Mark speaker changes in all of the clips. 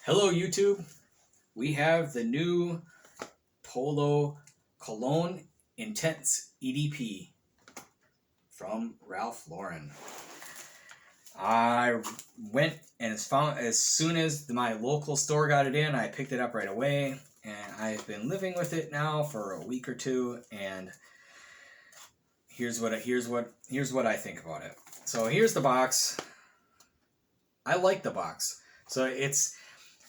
Speaker 1: Hello YouTube, we have the new Polo Cologne Intense EDP from Ralph Lauren. I went and as soon as my local store got it in, I picked it up right away, and I've been living with it now for a week or two, and here's what I think about it. So here's the box. I like the box. So it's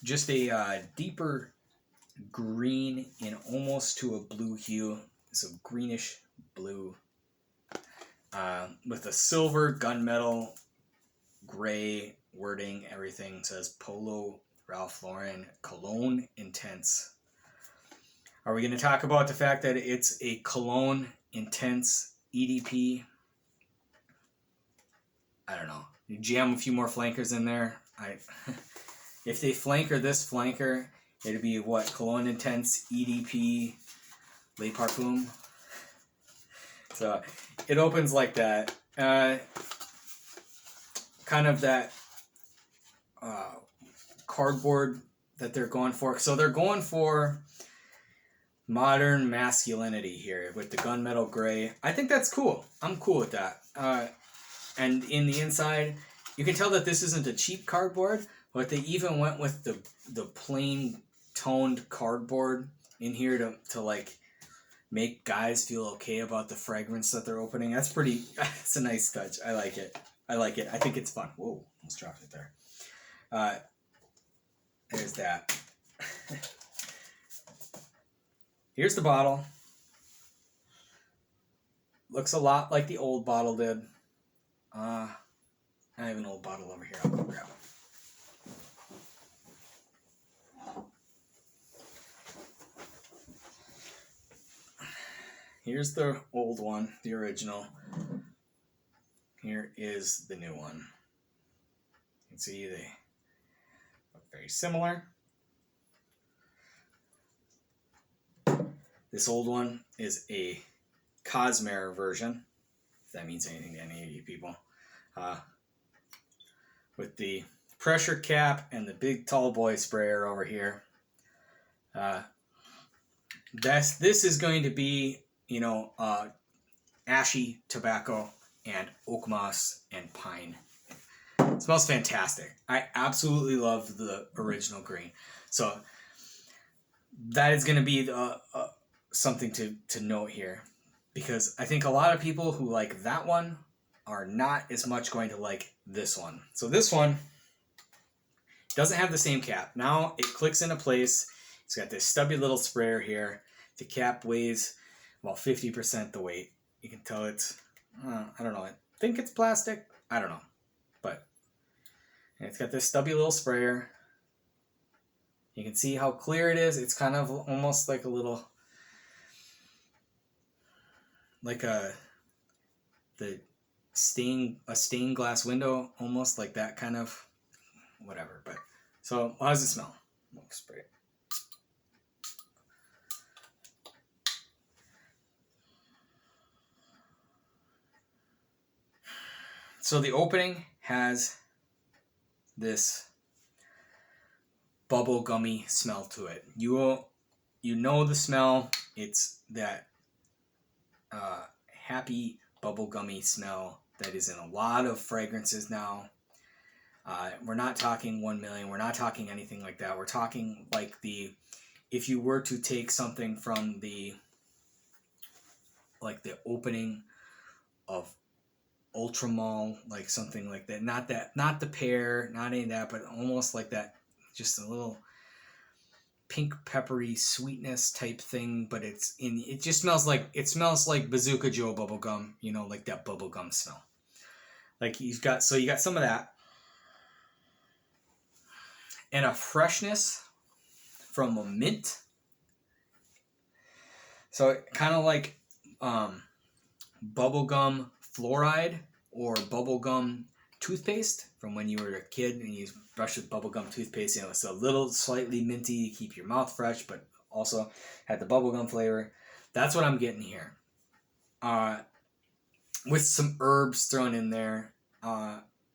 Speaker 1: just a deeper green in almost to a blue hue. So greenish blue with a silver gunmetal gray wording. Everything says Polo Ralph Lauren Cologne Intense. Are we going to talk about the fact that it's a Cologne Intense EDP? I don't know. You jam a few more flankers in there. If they flanker this flanker, it'd be what? Cologne Intense EDP Le Parfum. So it opens like that. Kind of that cardboard that they're going for. So they're going for modern masculinity here with the gunmetal gray. I think that's cool. I'm cool with that. And in the inside, you can tell that this isn't a cheap cardboard, but they even went with the plain toned cardboard in here to like make guys feel okay about the fragrance that they're opening. That's a nice touch. I like it. I think it's fun. Whoa, almost dropped it there. There's that. Here's the bottle. Looks a lot like the old bottle did. I have an old bottle over here. I'll go grab it. Here's the old one, the original. Here is the new one. You can see they look very similar. This old one is a Cosmere version, if that means anything to any of you people. With the pressure cap and the big tall boy sprayer over here. This is going to be, ashy tobacco and oak moss and pine. It smells fantastic. I absolutely love the original green. So that is going to be something to note here, because I think a lot of people who like that one are not as much going to like this one. So this one doesn't have the same cap. Now it clicks into place. It's got this stubby little sprayer here. The cap weighs about 50% the weight. You can tell it's, I don't know, I think it's plastic. I don't know. But it's got this stubby little sprayer. You can see how clear it is. It's kind of almost like a little, like a stained glass window, almost like that kind of, whatever. But so how does it smell? I'll spray it. So the opening has this bubble gummy smell to it. You know the smell. It's that happy bubble gummy smell that is in a lot of fragrances now. We're not talking 1 million. We're not talking anything like that. We're talking like if you were to take something from the opening of Ultramall, like something like that. Not the pear, not any of that, but almost like that, just a little pink peppery sweetness type thing, but it just smells like Bazooka Joe bubblegum, like that bubblegum smell. Like you got some of that. And a freshness from a mint. So kind of like bubblegum fluoride or bubblegum toothpaste from when you were a kid and you brushed with bubblegum toothpaste. It's a little slightly minty to keep your mouth fresh, but also had the bubblegum flavor. That's what I'm getting here. With some herbs thrown in there.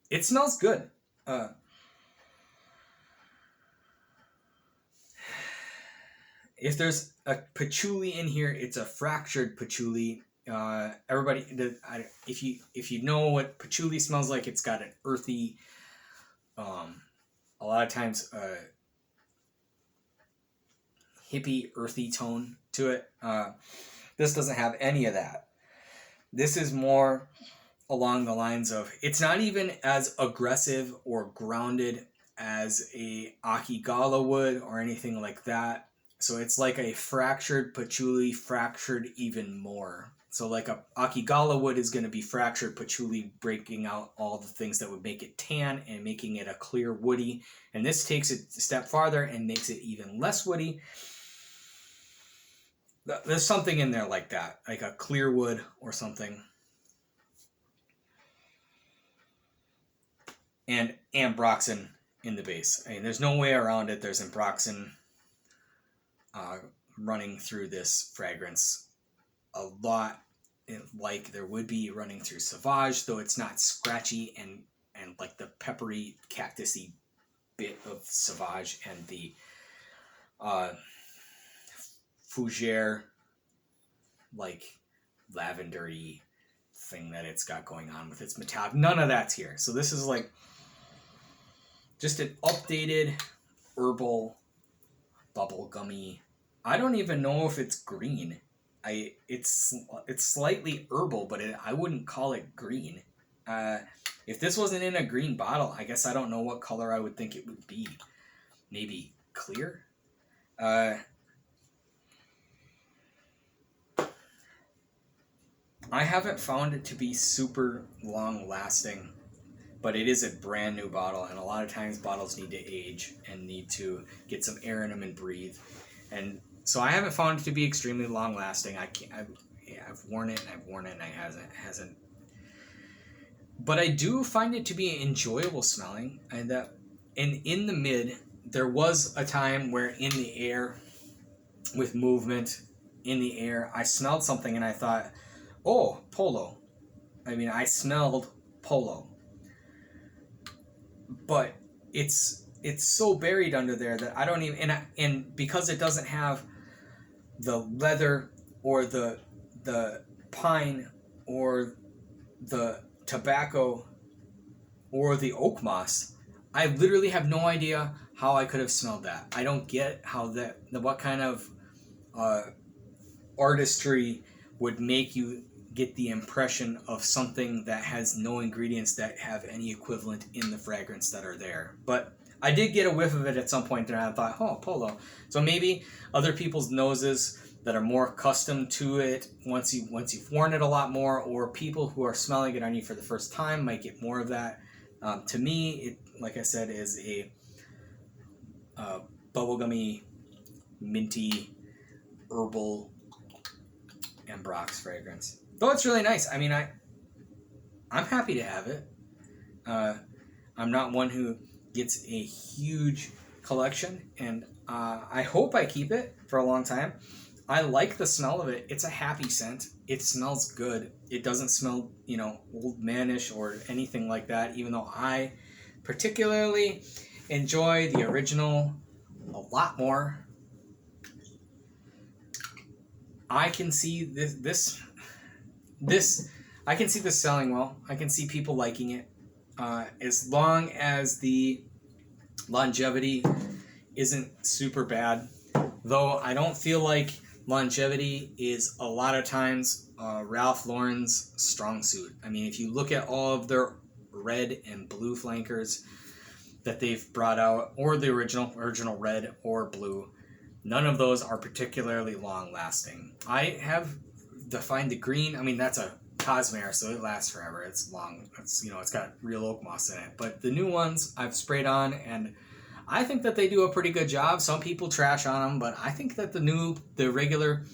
Speaker 1: It smells good. if there's a patchouli in here, it's a fractured patchouli. Everybody, if you know what patchouli smells like, it's got an earthy, a lot of times hippie, earthy tone to it. This doesn't have any of that. This is more along the lines of, it's not even as aggressive or grounded as a Akigala would or anything like that. So it's like a fractured patchouli, fractured even more. So like a Akigala wood is going to be fractured patchouli, breaking out all the things that would make it tan and making it a clear woody. And this takes it a step farther and makes it even less woody. There's something in there like that, like a clear wood or something. And ambroxan in the base. I mean, there's no way around it. There's ambroxan running through this fragrance a lot, like there would be running through Sauvage, though it's not scratchy and like the peppery cactusy bit of Sauvage and the Fougere like lavendery thing that it's got going on with its metallic. None of that's here. So this is like just an updated herbal bubblegummy. I don't even know if it's green. It's slightly herbal, but I wouldn't call it green. If this wasn't in a green bottle, I guess I don't know what color I would think it would be. Maybe clear? I haven't found it to be super long lasting, but it is a brand new bottle, and a lot of times bottles need to age and need to get some air in them and breathe. And so I haven't found it to be extremely long lasting. I've worn it and I've worn it and it hasn't. But I do find it to be enjoyable smelling, and in the mid, there was a time where in the air, with movement in the air, I smelled something and I thought, oh, Polo. I mean, I smelled Polo. But it's so buried under there that I don't even, and because it doesn't have the leather or the pine or the tobacco or the oak moss, I literally have no idea how I could have smelled that. I don't get how what kind of artistry would make you get the impression of something that has no ingredients that have any equivalent in the fragrance that are there. But I did get a whiff of it at some point, and I thought, oh, Polo. So maybe other people's noses that are more accustomed to it, once you've worn it a lot more, or people who are smelling it on you for the first time might get more of that. To me, it, like I said, is a bubblegummy, minty, herbal ambrox fragrance. Though it's really nice. I mean, I'm happy to have it. I'm not one who gets a huge collection, and I hope I keep it for a long time. I like the smell of it. It's a happy scent. It smells good. It doesn't smell, old manish or anything like that, even though I particularly enjoy the original a lot more. I can see this I can see this selling well. I can see people liking it. As long as the longevity isn't super bad. Though I don't feel like longevity is a lot of times Ralph Lauren's strong suit. I mean, if you look at all of their red and blue flankers that they've brought out, or the original red or blue, none of those are particularly long lasting. I have defined the green. I mean, that's a Cosmere, so it lasts forever. It's long. It's got real oak moss in it. But the new ones I've sprayed on, and I think that they do a pretty good job. Some people trash on them, but I think that the regular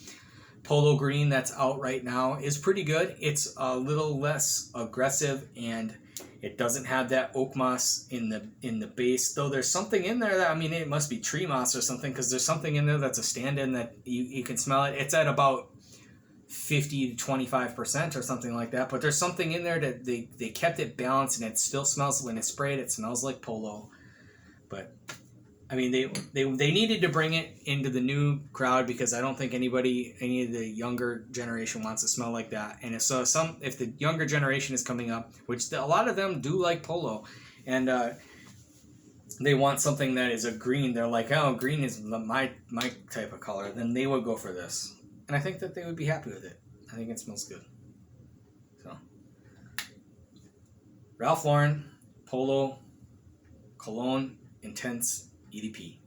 Speaker 1: Polo green that's out right now is pretty good. It's a little less aggressive, and it doesn't have that oak moss in the base. Though there's something in there that, I mean, it must be tree moss or something, because there's something in there that's a stand-in that you can smell it. It's at about 50 to 25% or something like that, but there's something in there that they kept it balanced, and it still smells, when it's sprayed, it smells like Polo. But I mean, they needed to bring it into the new crowd because I don't think any of the younger generation wants to smell like that. And if the younger generation is coming up, which a lot of them do like Polo, and they want something that is a green, they're like, oh, green is my type of color, then they would go for this. And I think that they would be happy with it. I think it smells good. So, Ralph Lauren, Polo, Cologne, Intense, EDP.